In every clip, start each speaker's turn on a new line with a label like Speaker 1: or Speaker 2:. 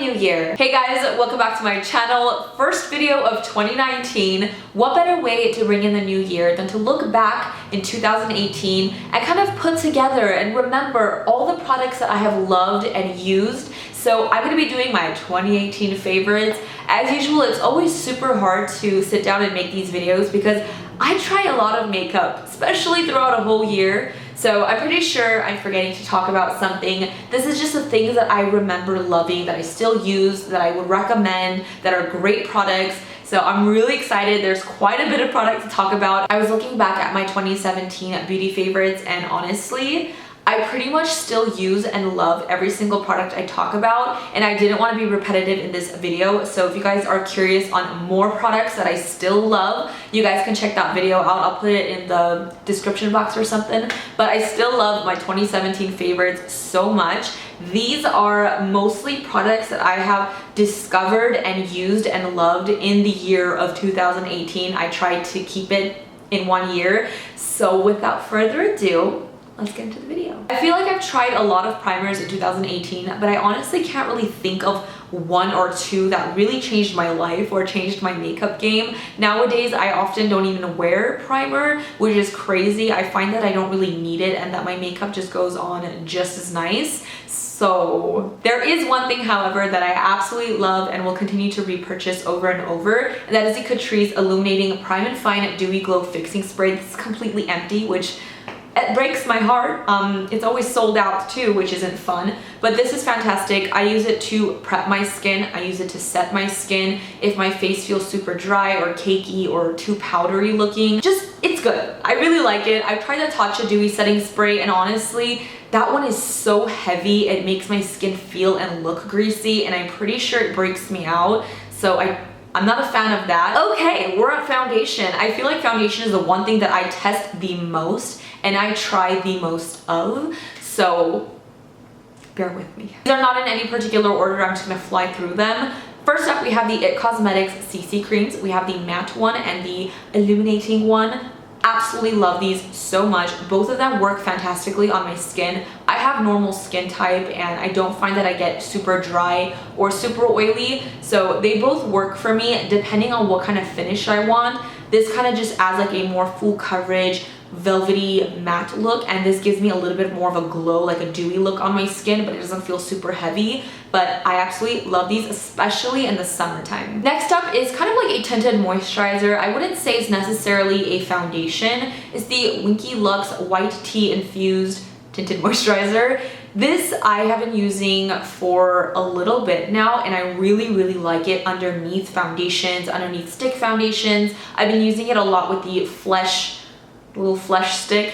Speaker 1: New Year! Hey guys, welcome back to my channel. First video of 2019. What better way to bring in the new year than to look back in 2018 and kind of put together and remember all the products that I have loved and used. So I'm going to be doing my 2018 favorites. As usual, it's always super hard to sit down and make these videos because I try a lot of makeup, especially throughout a whole year. So I'm pretty sure I'm forgetting to talk about something. This is just the things that I remember loving, that I still use, that I would recommend, that are great products. So I'm really excited. There's quite a bit of product to talk about. I was looking back at my 2017 beauty favorites, and honestly, I pretty much still use and love every single product I talk about, and I didn't want to be repetitive in this video. So if you guys are curious on more products that I still love, you guys can check that video out. I'll put it in the description box or something. But I still love my 2017 favorites so much. These are mostly products that I have discovered and used and loved in the year of 2018. I tried to keep it in 1 year. So without further ado, let's get into the video. I feel like I've tried a lot of primers in 2018, but I honestly can't really think of one or two that really changed my life or changed my makeup game. Nowadays, I often don't even wear primer, which is crazy. I find that I don't really need it and that my makeup just goes on just as nice. So there is one thing, however, that I absolutely love and will continue to repurchase over and over, and that is the Catrice Illuminating Prime and Fine Dewy Glow Fixing Spray. This is completely empty, which it breaks my heart. It's always sold out too, which isn't fun, but this is fantastic. I use it to prep my skin. I use it to set my skin if my face feels super dry or cakey or too powdery looking. It's good. I really like it. I've tried the Tatcha Dewy Setting Spray, and honestly, that one is so heavy. It makes my skin feel and look greasy, and I'm pretty sure it breaks me out. So I'm not a fan of that. Okay, we're at foundation. I feel like foundation is the one thing that I test the most and I try the most of, so bear with me. These are not in any particular order, I'm just gonna fly through them. First up, we have the It Cosmetics CC creams. We have the matte one and the illuminating one. Absolutely love these so much. Both of them work fantastically on my skin. I have normal skin type and I don't find that I get super dry or super oily, so they both work for me depending on what kind of finish I want. This kind of just adds like a more full coverage, velvety matte look, and this gives me a little bit more of a glow, like a dewy look on my skin, but it doesn't feel super heavy. But I absolutely love these, especially in the summertime. Next up is kind of like a tinted moisturizer. I wouldn't say it's necessarily a foundation. It's the Winky Luxe White Tea Infused Tinted Moisturizer. This I have been using for a little bit now, and I really like it underneath foundations, underneath stick foundations. I've been using it a lot with the little Flesh Stick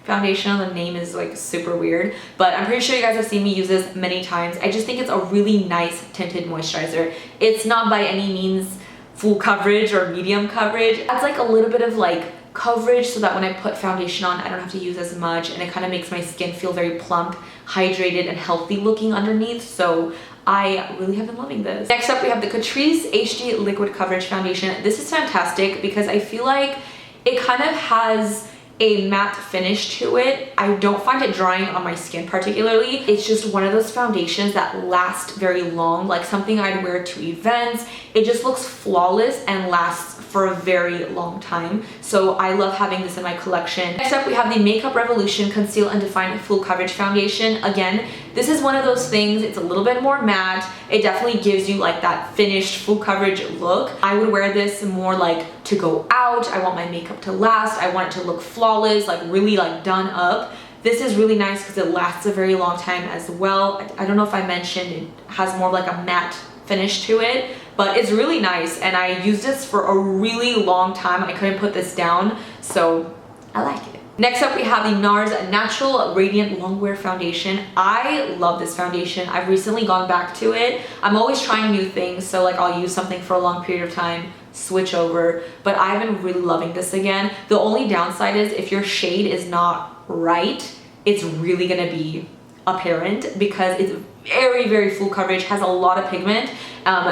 Speaker 1: foundation. The name is like super weird, but I'm pretty sure you guys have seen me use this many times. I just think it's a really nice tinted moisturizer. It's not by any means full coverage or medium coverage. It's like a little bit of like coverage so that when I put foundation on, I don't have to use as much, and it kind of makes my skin feel very plump, hydrated, and healthy looking underneath. So I really have been loving this. Next up, we have the Catrice HD Liquid Coverage Foundation. This is fantastic because I feel like it kind of has a matte finish to it. I don't find it drying on my skin particularly. It's just one of those foundations that last very long, like something I'd wear to events. It just looks flawless and lasts for a very long time. So I love having this in my collection. Next up, we have the Makeup Revolution Conceal and Define Full Coverage Foundation. Again, this is one of those things, it's a little bit more matte. It definitely gives you like that finished full coverage look. I would wear this more like to go out. I want my makeup to last. I want it to look flawless, like really like done up. This is really nice because it lasts a very long time as well. I don't know if I mentioned it has more like a matte finish to it, but it's really nice, and I used this for a really long time. I couldn't put this down, so I like it. Next up, we have the Nars Natural Radiant Longwear Foundation. I love this foundation. I've recently gone back to it. I'm always trying new things, so like I'll use something for a long period of time, switch over, but I've been really loving this again. The only downside is if your shade is not right, it's really gonna be apparent because it's very full coverage, has a lot of pigment.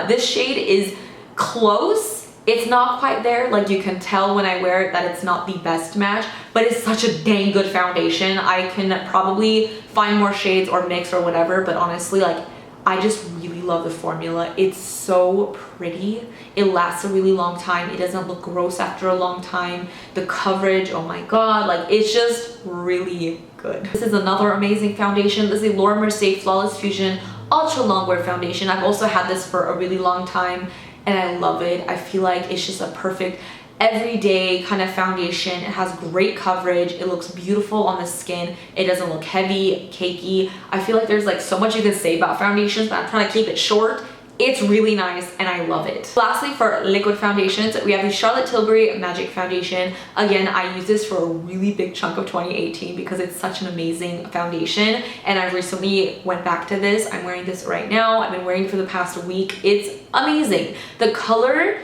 Speaker 1: This shade is close. It's not quite there, like you can tell when I wear it that it's not the best match, but it's such a dang good foundation. I can probably find more shades or mix or whatever, but honestly, like I just really love the formula. It's so pretty. It lasts a really long time. It doesn't look gross after a long time. The coverage, oh my god, like it's just really good. This is another amazing foundation. This is the Laura Mercier Flawless Fusion Ultra Longwear Foundation. I've also had this for a really long time and I love it. I feel like it's just a perfect everyday kind of foundation. It has great coverage. It looks beautiful on the skin. It doesn't look heavy, cakey. I feel like there's like so much you can say about foundations, but I'm trying to keep it short. It's really nice and I love it. Lastly, for liquid foundations, we have the Charlotte Tilbury Magic Foundation. Again, I use this for a really big chunk of 2018 because it's such an amazing foundation, and I recently went back to this. I'm wearing this right now. I've been wearing it for the past week. It's amazing. The color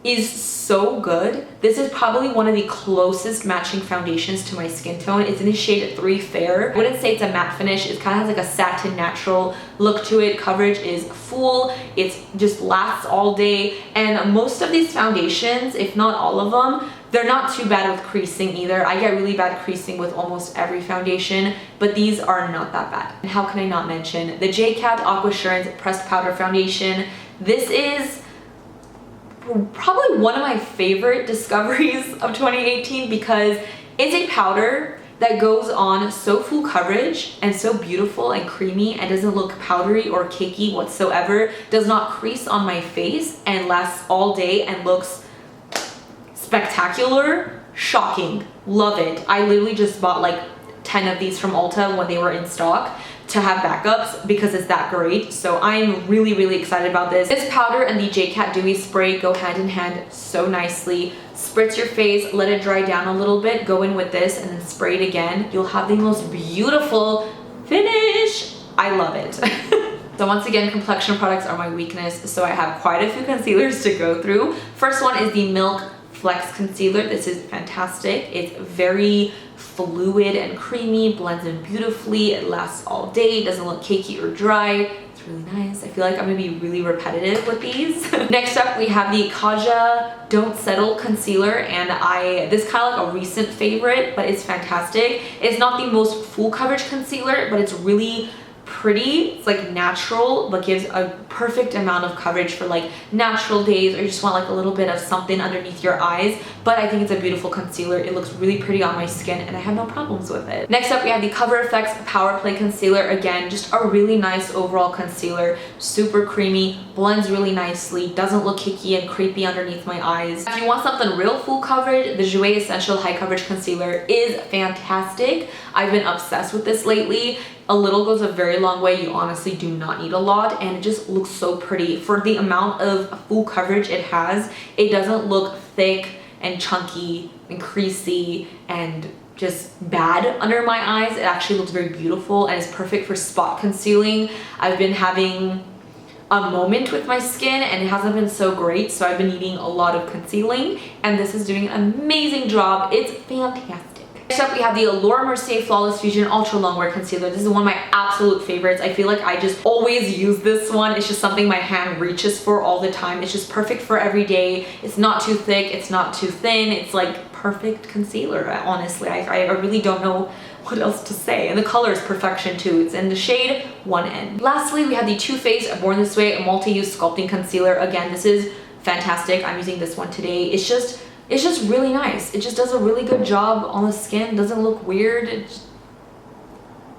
Speaker 1: is so good. This is probably one of the closest matching foundations to my skin tone. It's in the shade 3 Fair. I wouldn't say it's a matte finish. It kind of has like a satin natural look to it. Coverage is full. It just lasts all day. And most of these foundations, if not all of them, they're not too bad with creasing either. I get really bad creasing with almost every foundation, but these are not that bad. And how can I not mention the Jcat Aquasurance Pressed Powder Foundation? This is probably one of my favorite discoveries of 2018 because it's a powder that goes on so full coverage and so beautiful and creamy and doesn't look powdery or cakey whatsoever, does not crease on my face, and lasts all day and looks spectacular. Shocking. Love it. I literally just bought like 10 of these from Ulta when they were in stock to have backups because it's that great. So I'm really, really excited about this. This powder and the Jcat Dewy spray go hand in hand so nicely. Spritz your face, let it dry down a little bit, go in with this and then spray it again. You'll have the most beautiful finish. I love it. So once again, complexion products are my weakness, so I have quite a few concealers to go through. First one is the Milk Flex Concealer. This is fantastic. It's very fluid and creamy, blends in beautifully. It lasts all day, doesn't look cakey or dry. It's really nice. I feel like I'm gonna be really repetitive with these. Next up, we have the Kaja Don't Settle Concealer, and this kind of like a recent favorite, but it's fantastic. It's not the most full coverage concealer, but it's really pretty. It's like natural, but gives a perfect amount of coverage for like natural days, or you just want like a little bit of something underneath your eyes. But I think it's a beautiful concealer. It looks really pretty on my skin and I have no problems with it. Next up, we have the Coverfx Powerplay Concealer. Again, just a really nice overall concealer. Super creamy, blends really nicely, doesn't look cakey and creepy underneath my eyes. If you want something real full coverage, the Jouer Essential High Coverage Concealer is fantastic. I've been obsessed with this lately. A little goes a very long way. You honestly do not need a lot, and it just looks so pretty. For the amount of full coverage it has, it doesn't look thick and chunky and creasy and just bad under my eyes. It actually looks very beautiful and is perfect for spot concealing. I've been having a moment with my skin and it hasn't been so great, so I've been needing a lot of concealing, and this is doing an amazing job. It's fantastic. Next up, we have the Laura Mercier Flawless Fusion Ultra Longwear Concealer. This is one of my absolute favorites. I feel like I just always use this one. It's just something my hand reaches for all the time. It's just perfect for every day. It's not too thick, it's not too thin. It's like perfect concealer, honestly. I really don't know what else to say. And the color is perfection too. It's in the shade 1N. Lastly, we have the TooFaced Born This Way Multi-Use Sculpting Concealer. Again, this is fantastic. I'm using this one today. It's just really nice. It just does a really good job on the skin. Doesn't look weird.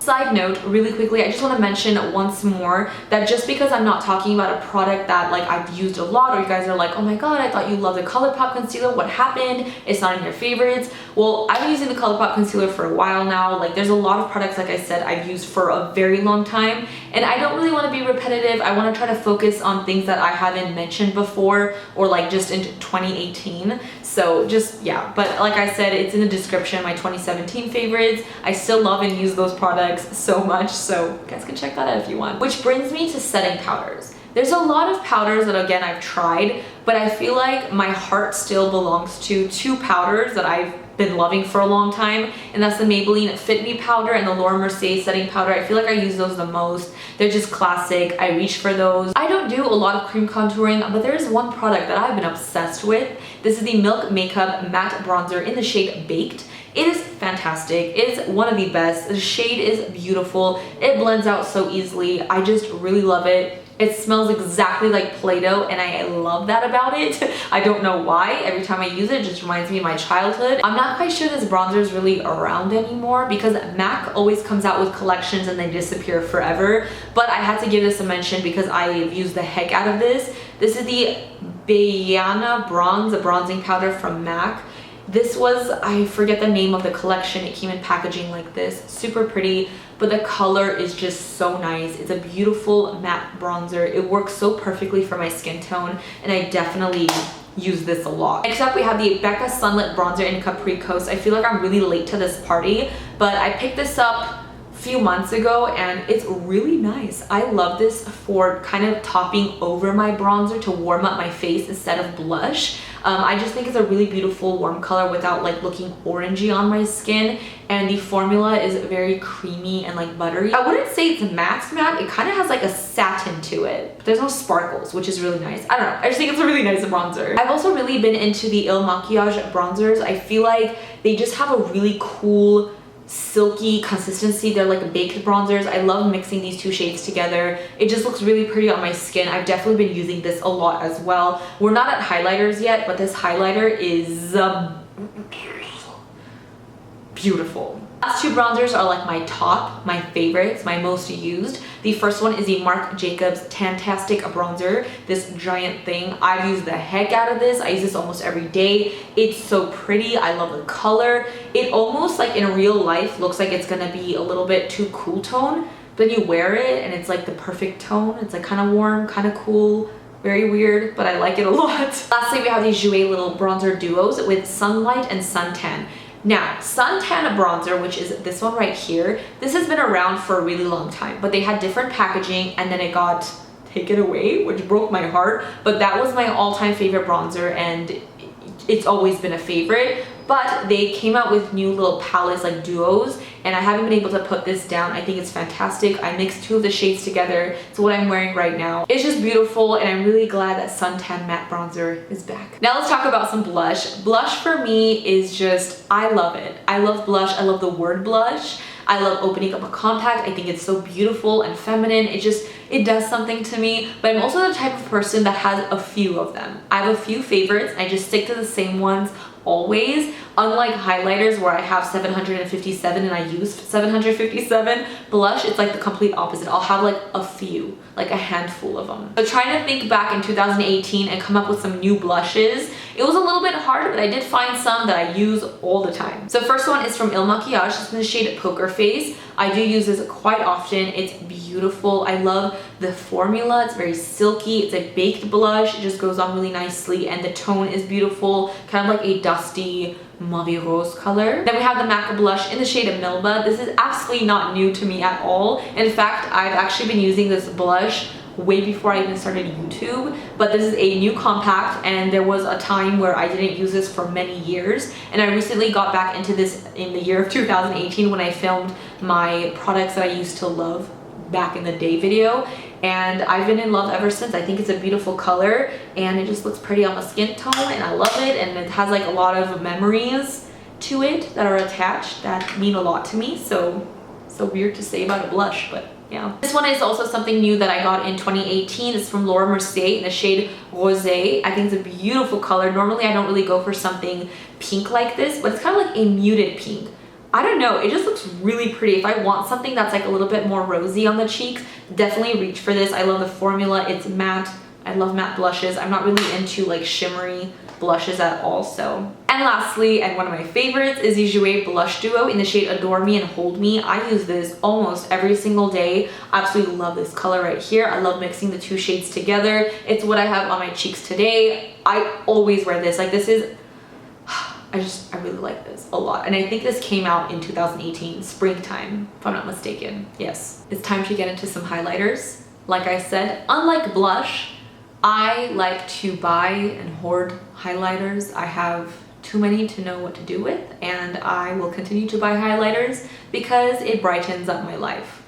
Speaker 1: Side note, really quickly, I just want to mention once more that just because I'm not talking about a product that like I've used a lot, or you guys are like, oh my god, I thought you loved the ColourPop concealer, what happened? It's not in your favorites. Well, I've been using the ColourPop concealer for a while now. Like, there's a lot of products, like I said, I've used for a very long time, and I don't really want to be repetitive. I want to try to focus on things that I haven't mentioned before, or like just in 2018. So just, yeah, but like I said, it's in the description, my 2017 favorites. I still love and use those products so much, so you guys can check that out if you want. Which brings me to setting powders. There's a lot of powders that, again, I've tried, but I feel like my heart still belongs to two powders that I've been loving for a long time, and that's the Maybelline Fit Me powder and the Laura Mercier setting powder. I feel like I use those the most. They're just classic. I reach for those. I don't do a lot of cream contouring, but there is one product that I've been obsessed with. This is the Milk Makeup Matte Bronzer in the shade Baked. It is fantastic. It is one of the best. The shade is beautiful. It blends out so easily. I just really love it. It smells exactly like Play-Doh, and I love that about it. I don't know why. Every time I use it, it just reminds me of my childhood. I'm not quite sure this bronzer is really around anymore because MAC always comes out with collections and they disappear forever. But I had to give this a mention because I've used the heck out of this. This is the Baiana Bronze, a bronzing powder from MAC. This was, I forget the name of the collection. It came in packaging like this. Super pretty, but the color is just so nice. It's a beautiful matte bronzer. It works so perfectly for my skin tone, and I definitely use this a lot. Next up, we have the Becca Sunlit Bronzer in Capri Coast. I feel like I'm really late to this party, but I picked this up few months ago and it's really nice. I love this for kind of topping over my bronzer to warm up my face instead of blush. I just think it's a really beautiful warm color without like looking orangey on my skin, and the formula is very creamy and like buttery. I wouldn't say it's matte. It kind of has like a satin to it, but there's no sparkles, which is really nice. I don't know, I just think it's a really nice bronzer. I've also really been into the Makiage bronzers. I feel like they just have a really cool silky consistency. They're like baked bronzers. I love mixing these two shades together. It just looks really pretty on my skin. I've definitely been using this a lot as well. We're not at highlighters yet, but this highlighter is beautiful. Last two bronzers are like my favorites, my most used. The first one is the Marc Jacobs Tantastic bronzer, this giant thing. I've used the heck out of this. I use this almost every day. It's so pretty. I love the color. It almost like in real life looks like it's gonna be a little bit too cool tone, but then you wear it and it's like the perfect tone. It's like kind of warm, kind of cool. Very weird, but I like it a lot. Lastly, we have these Jouer little bronzer duos with Sunlight and Suntan. Now, Suntan bronzer, which is this one right here, this has been around for a really long time, but they had different packaging and then it got taken away, which broke my heart. But that was my all-time favorite bronzer and it's always been a favorite. But they came out with new little palettes like duos, and I haven't been able to put this down. I think it's fantastic. I mixed two of the shades together. It's what I'm wearing right now. It's just beautiful, and I'm really glad that Suntan matte bronzer is back. Now let's talk about some blush. Blush for me is just, I love it. I love blush. I love the word blush. I love opening up a compact. I think it's so beautiful and feminine. It does something to me. But I'm also the type of person that has a few of them. I have a few favorites. I just stick to the same ones always. Unlike highlighters where I have 757 and I use 757, blush, it's like the complete opposite. I'll have like a few, like a handful of them. So trying to think back in 2018 and come up with some new blushes, it was a little bit hard, but I did find some that I use all the time. So first one is from Makiage. It's in the shade Poker Face. I do use this quite often. It's beautiful. I love the formula. It's very silky. It's a baked blush. It just goes on really nicely, and the tone is beautiful, kind of like a dusty mauve rose color. Then we have the MAC blush in the shade of Melba. This is absolutely not new to me at all. In fact, I've actually been using this blush way before I even started YouTube, but this is a new compact, and there was a time where I didn't use this for many years, and I recently got back into this in the year of 2018 when I filmed my products that I used to love back in the day video, and I've been in love ever since. I think it's a beautiful color and it just looks pretty on the skin tone, and I love it, and it has like a lot of memories to it that are attached that mean a lot to me. So weird to say about a blush, but yeah. This one is also something new that I got in 2018. It's from Laura Mercier in the shade Rosé. I think it's a beautiful color. Normally I don't really go for something pink like this, but it's kind of like a muted pink. I don't know, it just looks really pretty. If I want something that's like a little bit more rosy on the cheeks, definitely reach for this. I love the formula. It's matte. I love matte blushes. I'm not really into like shimmery blushes at all. So, and lastly, and one of my favorites is the Jouer blush duo in the shade Adore Me and Hold Me. I use this almost every single day. Absolutely love this color right here. I love mixing the two shades together. It's what I have on my cheeks today. I always wear this. Like, this is, I really like this a lot. And I think this came out in 2018, springtime, if I'm not mistaken. Yes. It's time to get into some highlighters. Like I said, unlike blush, I like to buy and hoard highlighters. I have too many to know what to do with, and I will continue to buy highlighters because it brightens up my life,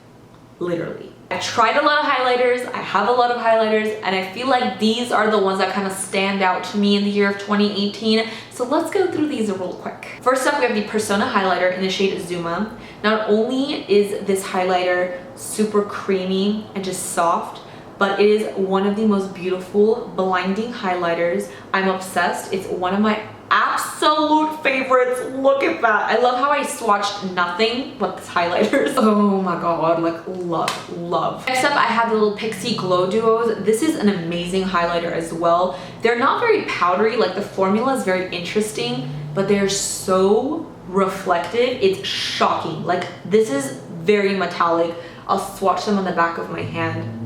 Speaker 1: literally. I tried a lot of highlighters, I have a lot of highlighters, and I feel like these are the ones that kind of stand out to me in the year of 2018. So let's go through these real quick. First up, we have the Persona highlighter in the shade Zuma. Not only is this highlighter super creamy and just soft, but it is one of the most beautiful blinding highlighters. I'm obsessed. It's one of my absolute favorites. Look at that. I love how I swatched nothing but this highlighters. Oh my god, like love. Next up, I have the little Pixie Glow Duos. This is an amazing highlighter as well. They're not very powdery, like the formula is very interesting, but they're so reflective. It's shocking. Like this is very metallic. I'll swatch them on the back of my hand.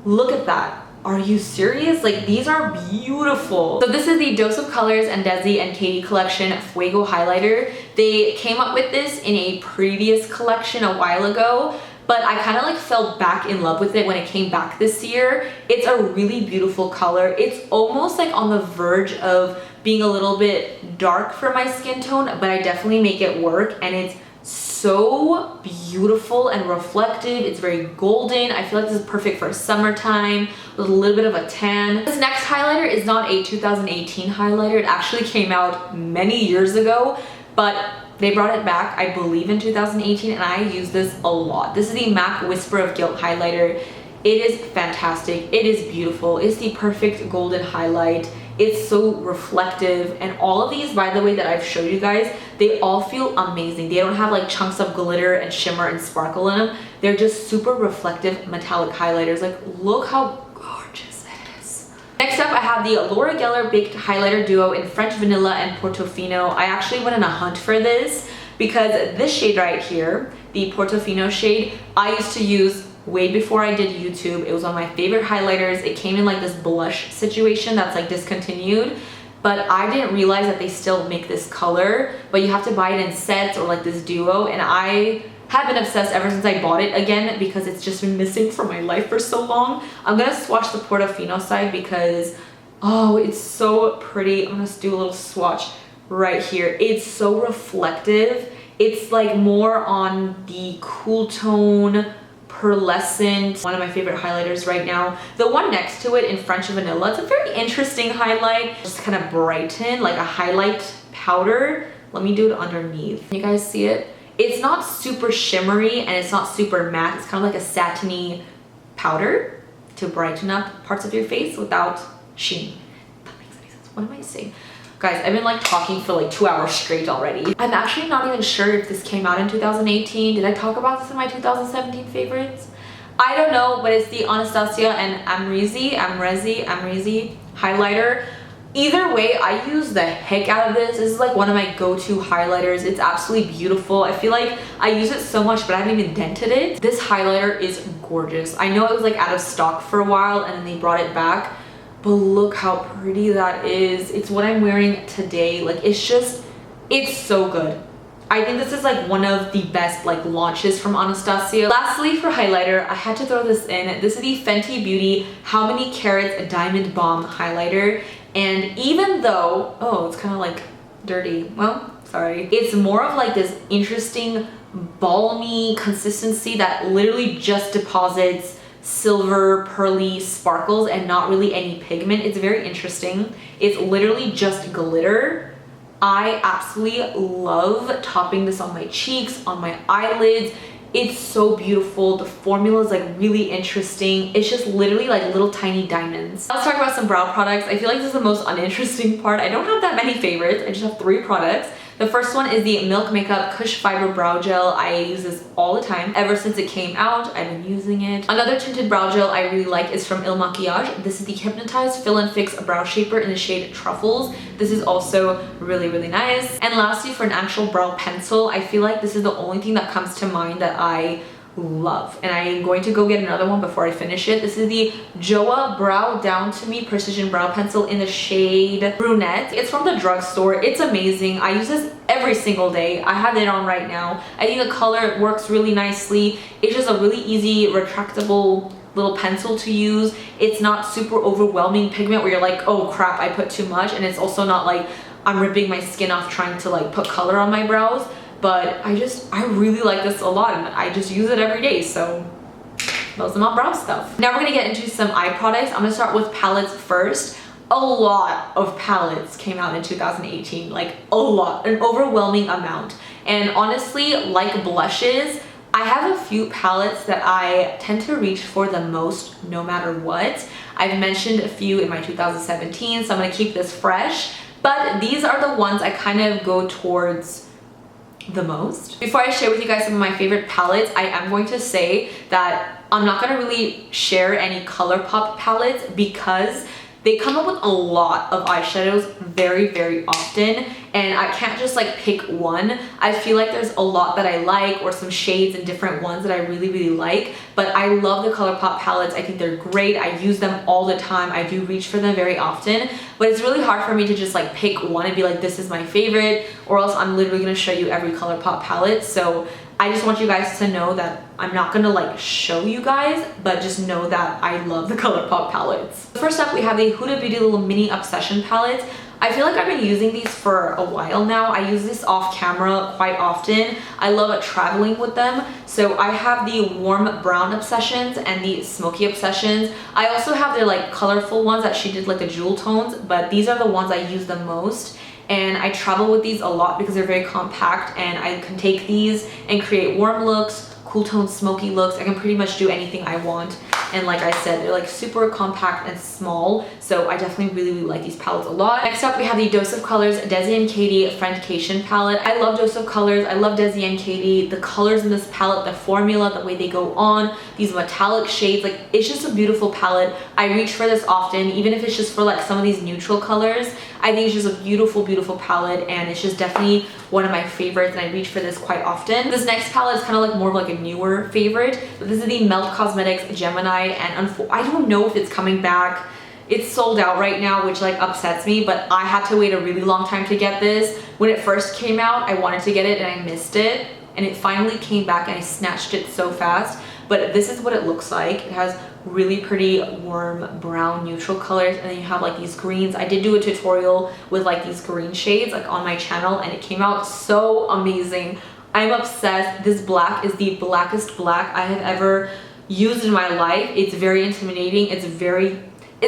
Speaker 1: Look at that. Are you serious? Like these are beautiful. So this is the Dose of Colors and Desi and Katie collection Fuego highlighter. They came up with this in a previous collection a while ago, but I kind of like fell back in love with it when it came back this year. It's a really beautiful color. It's almost like on the verge of being a little bit dark for my skin tone, but I definitely make it work, and it's so beautiful and reflective. It's very golden. I feel like this is perfect for summertime with a little bit of a tan. This next highlighter is not a 2018 highlighter. It actually came out many years ago, but they brought it back, I believe, in 2018, and I use this a lot. This is the MAC Whisper of Guilt highlighter. It is fantastic. It is beautiful. It's the perfect golden highlight. It's so reflective, and all of these, by the way, that I've showed you guys, they all feel amazing. They don't have like chunks of glitter and shimmer and sparkle in them. They're just super reflective metallic highlighters. Like look how gorgeous it is. Next up, I have the Laura Geller Baked Highlighter Duo in French Vanilla and Portofino. I actually went on a hunt for this because this shade right here, the Portofino shade, I used to use way before I did YouTube. It was one of my favorite highlighters. It came in like this blush situation that's like discontinued, but I didn't realize that they still make this color, but you have to buy it in sets or like this duo, and I have been obsessed ever since I bought it again because it's just been missing from my life for so long. I'm gonna swatch the Portofino side because, oh, it's so pretty. I'm gonna do a little swatch right here. It's so reflective. It's like more on the cool tone, pearlescent, one of my favorite highlighters right now. The one next to it in French Vanilla, it's a very interesting highlight, just kind of brighten, like a highlight powder. Let me do it underneath. Can you guys see it? It's not super shimmery and it's not super matte. It's kind of like a satiny powder to brighten up parts of your face without sheen. If that makes any sense. What am I saying? Guys, I've been like talking for like 2 hours straight already. I'm actually not even sure if this came out in 2018. Did I talk about this in my 2017 favorites? I don't know, but it's the Anastasia and Amrezy highlighter. Either way, I use the heck out of this. This is like one of my go-to highlighters. It's absolutely beautiful. I feel like I use it so much, but I haven't even dented it. This highlighter is gorgeous. I know it was like out of stock for a while and then they brought it back, but look how pretty that is. It's what I'm wearing today. Like it's so good. I think this is like one of the best like launches from Anastasia. Lastly, for highlighter, I had to throw this in. This is the Fenty Beauty How Many Carats Diamond Bomb highlighter. And even though, oh, it's kind of like dirty. Well, sorry. It's more of like this interesting balmy consistency that literally just deposits silver pearly sparkles and not really any pigment. It's very interesting. It's literally just glitter. I absolutely love topping this on my cheeks, on my eyelids. It's so beautiful. The formula is like really interesting. It's just literally like little tiny diamonds. Let's talk about some brow products. I feel like this is the most uninteresting part. I don't have that many favorites. I just have 3 products. The first one is the Milk Makeup Kush Fiber Brow Gel. I use this all the time. Ever since it came out, I've been using it. Another tinted brow gel I really like is from Makiage. This is the Hypnotize Fill and Fix Brow Shaper in the shade Truffles. This is also really, really nice. And lastly, for an actual brow pencil, I feel like this is the only thing that comes to mind that I love, and I am going to go get another one before I finish it. This is the Jouer Brow Down to Me Precision Brow Pencil in the shade Brunette. It's from the drugstore. It's amazing. I use this every single day. I have it on right now. I think the color works really nicely. It's just a really easy retractable little pencil to use. It's not super overwhelming pigment where you're like, oh crap, I put too much, and it's also not like I'm ripping my skin off trying to like put color on my brows. But I really like this a lot, and I just use it every day, so those are my brow stuff. Now we're gonna get into some eye products. I'm gonna start with palettes first. A lot of palettes came out in 2018, like a lot, an overwhelming amount. And honestly, like blushes, I have a few palettes that I tend to reach for the most no matter what. I've mentioned a few in my 2017, so I'm gonna keep this fresh, but these are the ones I kind of go towards the most. Before I share with you guys some of my favorite palettes, I am going to say that I'm not gonna really share any ColourPop palettes because they come up with a lot of eyeshadows very often, and I can't just like pick one. I feel like there's a lot that I like, or some shades and different ones that I really like, but I love the ColourPop palettes. I think they're great. I use them all the time. I do reach for them very often, but it's really hard for me to just like pick one and be like, this is my favorite, or else I'm literally gonna show you every ColourPop palette. So I just want you guys to know that I'm not gonna like show you guys, but just know that I love the ColourPop palettes. First up, we have the Huda Beauty little mini obsession palettes. I feel like I've been using these for a while now. I use this off camera quite often. I love traveling with them. So I have the warm brown obsessions and the smoky obsessions. I also have their like colorful ones that she did, like the jewel tones, but these are the ones I use the most. And I travel with these a lot because they're very compact, and I can take these and create warm looks, cool tone smoky looks. I can pretty much do anything I want. And like I said, they're like super compact and small, so I definitely really like these palettes a lot. Next up, we have the Dose of Colors Desi and Katie Friendcation palette. I love Dose of Colors. I love Desi and Katie. The colors in this palette, the formula, the way they go on, these metallic shades, like it's just a beautiful palette. I reach for this often, even if it's just for like some of these neutral colors. I think it's just a beautiful palette, and it's just definitely one of my favorites, and I reach for this quite often. This next palette is kind of like more of like a newer favorite, but this is the Melt Cosmetics Gemini, and I don't know if it's coming back. It's sold out right now, which like upsets me, but I had to wait a really long time to get this. When it first came out, I wanted to get it and I missed it, and it finally came back and I snatched it so fast. But this is what it looks like. It has really pretty warm brown neutral colors, and then you have like these greens. I did do a tutorial with like these green shades like on my channel, and it came out so amazing. I'm obsessed. This black is the blackest black I have ever used in my life. It's very intimidating. It's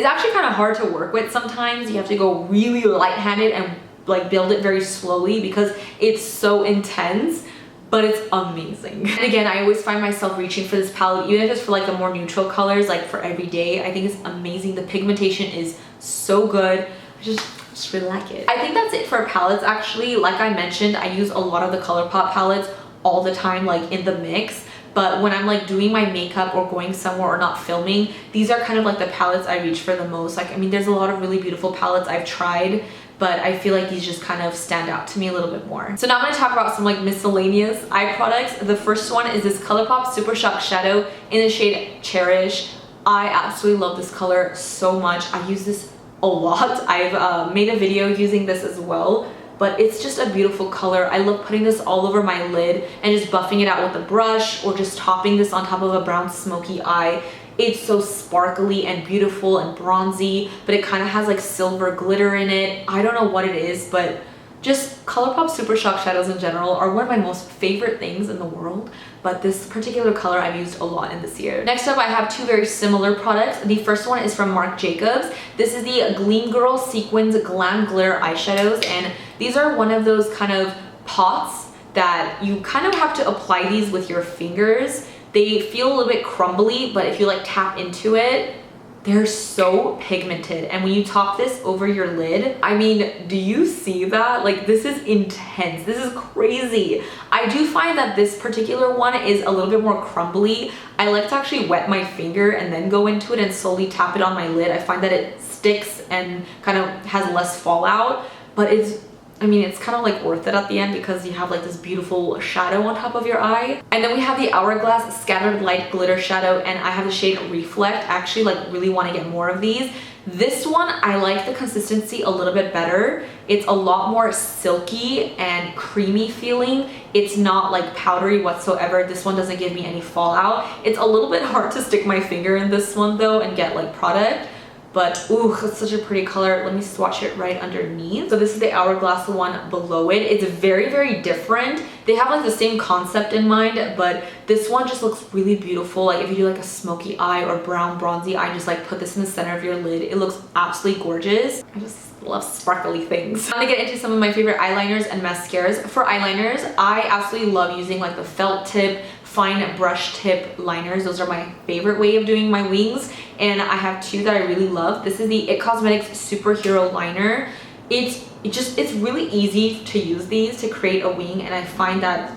Speaker 1: actually kind of hard to work with sometimes. You have to go really light-handed and like build it very slowly because it's so intense, but it's amazing. And again, I always find myself reaching for this palette, even if it's for like the more neutral colors, like for every day. I think it's amazing. The pigmentation is so good. I just really like it. I think that's it for palettes actually. Like I mentioned, I use a lot of the ColourPop palettes all the time, like in the mix. But when I'm like doing my makeup or going somewhere or not filming, these are kind of like the palettes I reach for the most. Like, I mean, there's a lot of really beautiful palettes I've tried, but I feel like these just kind of stand out to me a little bit more. So now I'm gonna talk about some like miscellaneous eye products. The first one is this ColourPop Super Shock Shadow in the shade Cherish. I absolutely love this color so much. I use this a lot. I've made a video using this as well, but it's just a beautiful color. I love putting this all over my lid and just buffing it out with a brush, or just topping this on top of a brown smoky eye. It's so sparkly and beautiful and bronzy, but it kind of has like silver glitter in it. I don't know what it is, but just ColourPop Super Shock Shadows in general are one of my most favorite things in the world, but this particular color I've used a lot in this year. Next up, I have two very similar products. The first one is from Marc Jacobs. This is the Gleam Girl Sequins Glam Glitter eyeshadows, and these are one of those kind of pots that you kind of have to apply these with your fingers. They feel a little bit crumbly, but if you like tap into it, they're so pigmented. And when you top this over your lid, I mean, do you see that? Like, this is intense. This is crazy. I do find that this particular one is a little bit more crumbly. I like to actually wet my finger and then go into it and slowly tap it on my lid. I find that it sticks and kind of has less fallout, but I mean, it's kind of like worth it at the end because you have like this beautiful shadow on top of your eye. And then we have the Hourglass Scattered Light Glitter Shadow, and I have the shade Reflect. I actually like really want to get more of these. This one, I like the consistency a little bit better. It's a lot more silky and creamy feeling. It's not like powdery whatsoever. This one doesn't give me any fallout. It's a little bit hard to stick my finger in this one though and get like product. But ooh, it's such a pretty color. Let me swatch it right underneath. So this is the Hourglass one below it. It's very different. They have like the same concept in mind, but this one just looks really beautiful. Like if you do like a smoky eye or brown bronzy eye, just like put this in the center of your lid. It looks absolutely gorgeous. I just love sparkly things. I'm gonna get into some of my favorite eyeliners and mascaras. For eyeliners, I absolutely love using like the felt tip fine brush tip liners. Those are my favorite way of doing my wings, and I have two that I really love. This is the It Cosmetics Superhero Liner. It's really easy to use these to create a wing, and I find that,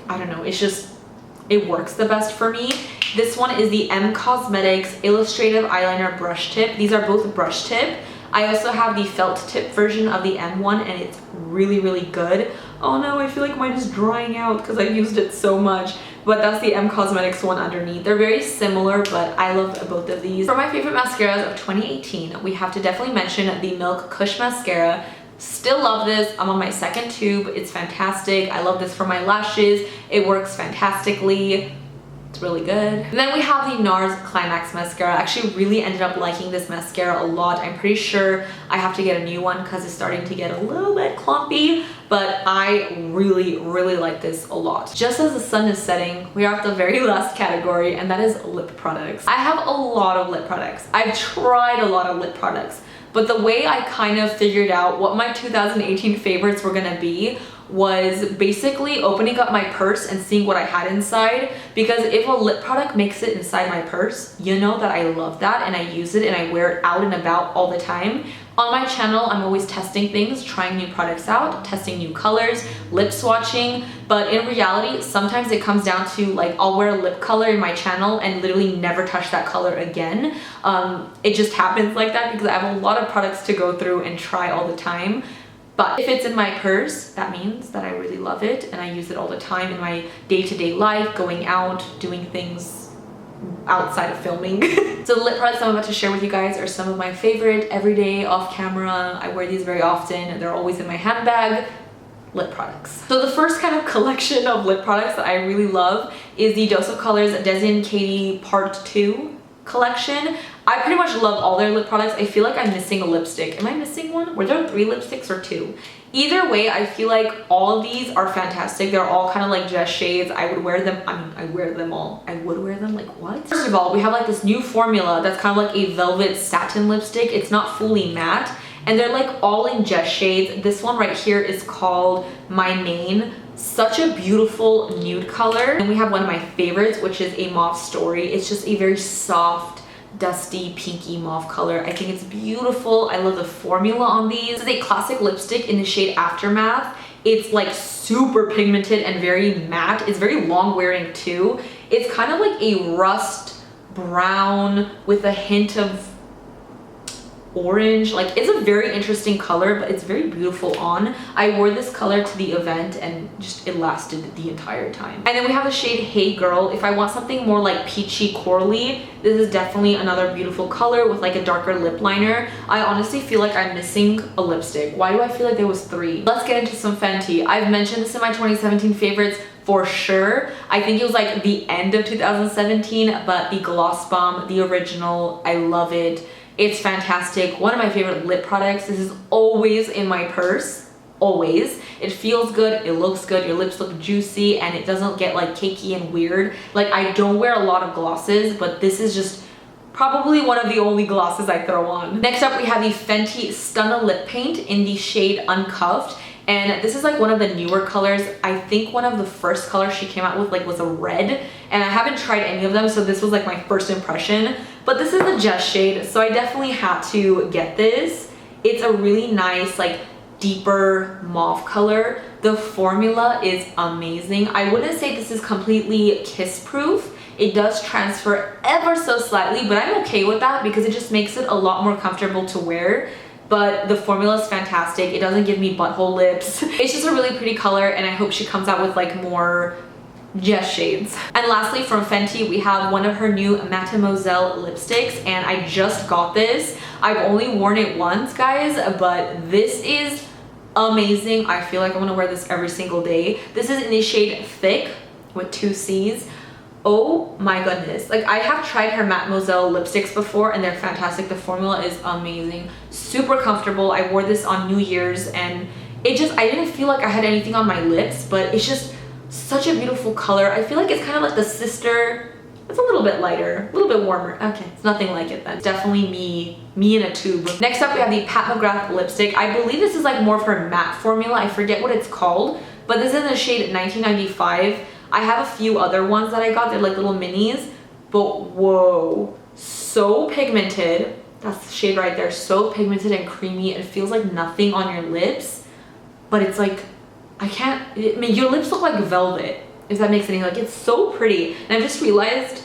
Speaker 1: I don't know, it works the best for me. This one is the M Cosmetics Illustrative Eyeliner Brush Tip. These are both brush tip. I also have the felt tip version of the M one, and it's really, really good. Oh no, I feel like mine is drying out because I used it so much. But that's the M Cosmetics one underneath. They're very similar, but I love both of these. For my favorite mascaras of 2018, we have to definitely mention the Milk Kush Mascara. Still love this. I'm on my second tube. It's fantastic. I love this for my lashes. It works fantastically. It's really good. And then we have the Nars Climax Mascara. I actually really ended up liking this mascara a lot. I'm pretty sure I have to get a new one because it's starting to get a little bit clumpy, but I really, really like this a lot. Just as the sun is setting, we are at the very last category, and that is lip products. I have a lot of lip products. I've tried a lot of lip products, but the way I kind of figured out what my 2018 favorites were gonna be was basically opening up my purse and seeing what I had inside, because if a lip product makes it inside my purse, you know that I love that and I use it and I wear it out and about all the time. On my channel, I'm always testing things, trying new products out, testing new colors, lip swatching, but in reality, sometimes it comes down to like I'll wear a lip color in my channel and literally never touch that color again. It just happens like that because I have a lot of products to go through and try all the time. But if it's in my purse, that means that I really love it and I use it all the time in my day-to-day life, going out, doing things outside of filming. So the lip products I'm about to share with you guys are some of my favorite everyday off camera. I wear these very often. They're always in my handbag. Lip products. So the first kind of collection of lip products that I really love is the Dose of Colors Desi and Katie Part 2 collection. I pretty much love all their lip products. I feel like I'm missing a lipstick. Am I missing one? Were there 3 lipsticks or 2? Either way, I feel like all of these are fantastic. They're all kind of like Jess shades. I would wear them. I mean, I wear them all. I would wear them, like what? First of all, we have like this new formula that's kind of like a velvet satin lipstick. It's not fully matte, and they're like all in Jess shades. This one right here is called My Main. Such a beautiful nude color. And we have one of my favorites, which is a Mauve Story. It's just a very soft, dusty, pinky mauve color. I think it's beautiful. I love the formula on these. This is a classic lipstick in the shade Aftermath. It's like super pigmented and very matte. It's very long wearing too. It's kind of like a rust brown with a hint of orange. Like, it's a very interesting color, but it's very beautiful on. I wore this color to the event and just it lasted the entire time. And then we have the shade Hey Girl. If I want something more like peachy corally, this is definitely another beautiful color with like a darker lip liner. I honestly feel like I'm missing a lipstick. Why do I feel like there was 3? Let's get into some Fenty. I've mentioned this in my 2017 favorites for sure. I think it was like the end of 2017, but the Gloss Bomb, the original, I love it. It's fantastic. One of my favorite lip products. This is always in my purse. Always. It feels good. It looks good. Your lips look juicy and it doesn't get like cakey and weird. Like, I don't wear a lot of glosses, but this is just probably one of the only glosses I throw on. Next up, we have the Fenty Stunna Lip Paint in the shade Uncuffed. And this is like one of the newer colors. I think one of the first colors she came out with like was a red, and I haven't tried any of them, so this was like my first impression. But this is a Jess shade, so I definitely had to get this. It's a really nice, like, deeper mauve color. The formula is amazing. I wouldn't say this is completely kiss proof. It does transfer ever so slightly, but I'm okay with that because it just makes it a lot more comfortable to wear. But the formula is fantastic. It doesn't give me butthole lips. It's just a really pretty color, and I hope she comes out with like more Jess shades. And lastly, from Fenty, we have one of her new Mademoiselle lipsticks, and I just got this. I've only worn it once, guys, but this is amazing. I feel like I want to wear this every single day. This is in the shade Thick with 2 C's. Oh my goodness. Like, I have tried her Mademoiselle lipsticks before and they're fantastic. The formula is amazing. Super comfortable. I wore this on New Year's and I didn't feel like I had anything on my lips, but it's just such a beautiful color. I feel like it's kind of like the sister. It's a little bit lighter, a little bit warmer. Okay, it's nothing like it then. It's definitely me in a tube. Next up, we have the Pat McGrath lipstick. I believe this is like more of her matte formula. I forget what it's called, but this is in the shade 1995. I have a few other ones that I got. They're like little minis, but whoa, so pigmented. That's the shade right there. So pigmented and creamy. It feels like nothing on your lips, but it's like, I mean, your lips look like velvet, if that makes any, like, it's so pretty. And I just realized,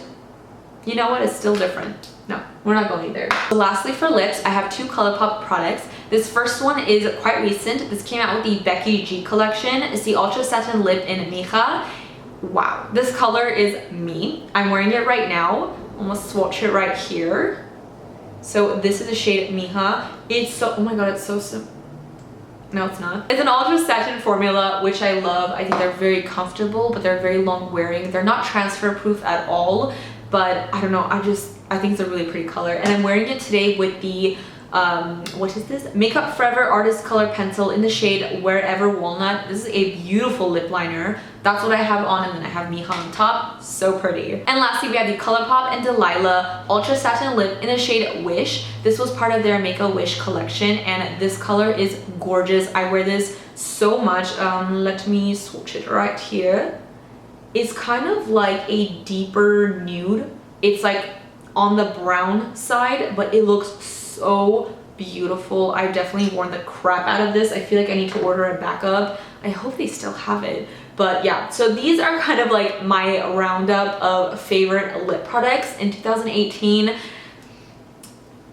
Speaker 1: you know what, it's still different. No, we're not going there. So lastly, for lips, I have two ColourPop products. This first one is quite recent. This came out with the Becky G collection. It's the Ultra Satin Lip in Mija. Wow, this color is me. I'm wearing it right now. Almost swatch it right here. So this is the shade Mija. It's so, oh my god, it's so simple. No, it's not. It's an ultra satin formula, which I love. I think they're very comfortable, but they're very long wearing. They're not transfer proof at all, but I don't know, I think it's a really pretty color. And I'm wearing it today with the what is this? Makeup Forever Artist Color Pencil in the shade Wherever Walnut. This is a beautiful lip liner. That's what I have on, and then I have Mija on top. So pretty. And lastly, we have the ColourPop and Delilah Ultra Satin Lip in the shade Wish. This was part of their Make a Wish collection, and this color is gorgeous. I wear this so much. Let me swatch it right here. It's kind of like a deeper nude. It's like on the brown side, but it looks so beautiful. I've definitely worn the crap out of this. I feel like I need to order it back up. I hope they still have it. But yeah, so these are kind of like my roundup of favorite lip products in 2018.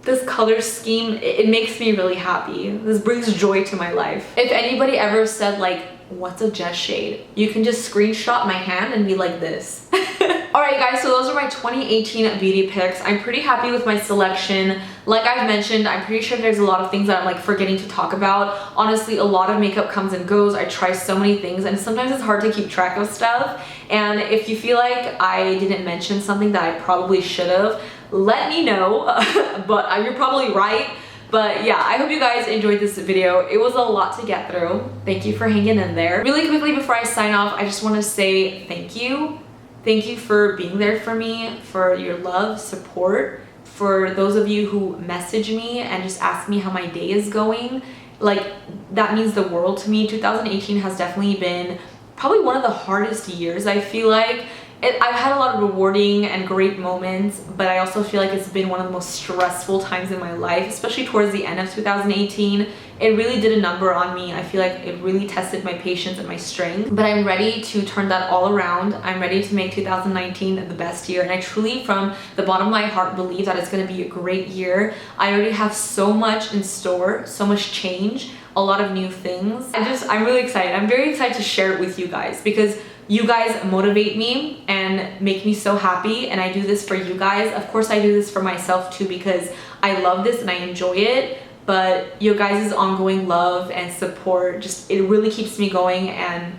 Speaker 1: This color scheme, it makes me really happy. This brings joy to my life. If anybody ever said like, what's a Jess shade? You can just screenshot my hand and be like this. Alright guys, so those are my 2018 beauty picks. I'm pretty happy with my selection. Like I've mentioned, I'm pretty sure there's a lot of things that I'm like forgetting to talk about. Honestly, a lot of makeup comes and goes. I try so many things, and sometimes it's hard to keep track of stuff. And if you feel like I didn't mention something that I probably should have, let me know. But you're probably right. But yeah, I hope you guys enjoyed this video. It was a lot to get through. Thank you for hanging in there. Really quickly before I sign off, I just want to say thank you. Thank you for being there for me, for your love, support, for those of you who message me and just ask me how my day is going. Like, that means the world to me. 2018 has definitely been probably one of the hardest years, I feel like. I've had a lot of rewarding and great moments, but I also feel like it's been one of the most stressful times in my life, especially towards the end of 2018. It really did a number on me. I feel like it really tested my patience and my strength, but I'm ready to turn that all around. I'm ready to make 2019 the best year, and I truly, from the bottom of my heart, believe that it's going to be a great year. I already have so much in store, so much change, a lot of new things. I'm really excited. I'm very excited to share it with you guys, because you guys motivate me and make me so happy, and I do this for you guys. Of course, I do this for myself too, because I love this and I enjoy it, but your guys' ongoing love and support, it really keeps me going, and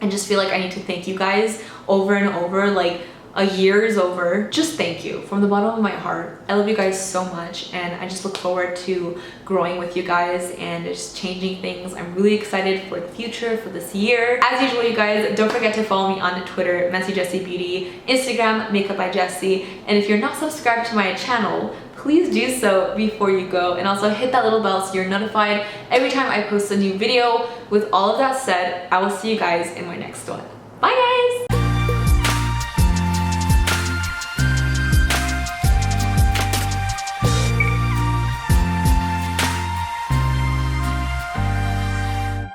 Speaker 1: I just feel like I need to thank you guys over and over. Like, a year is over. Just thank you from the bottom of my heart. I love you guys so much, and I just look forward to growing with you guys and just changing things. I'm really excited for the future, for this year. As usual, you guys, don't forget to follow me on Twitter, mesijesibeauty, Instagram, Makeup by Jesi, and if you're not subscribed to my channel, please do so before you go, and also hit that little bell so you're notified every time I post a new video. With all of that said, I will see you guys in my next one.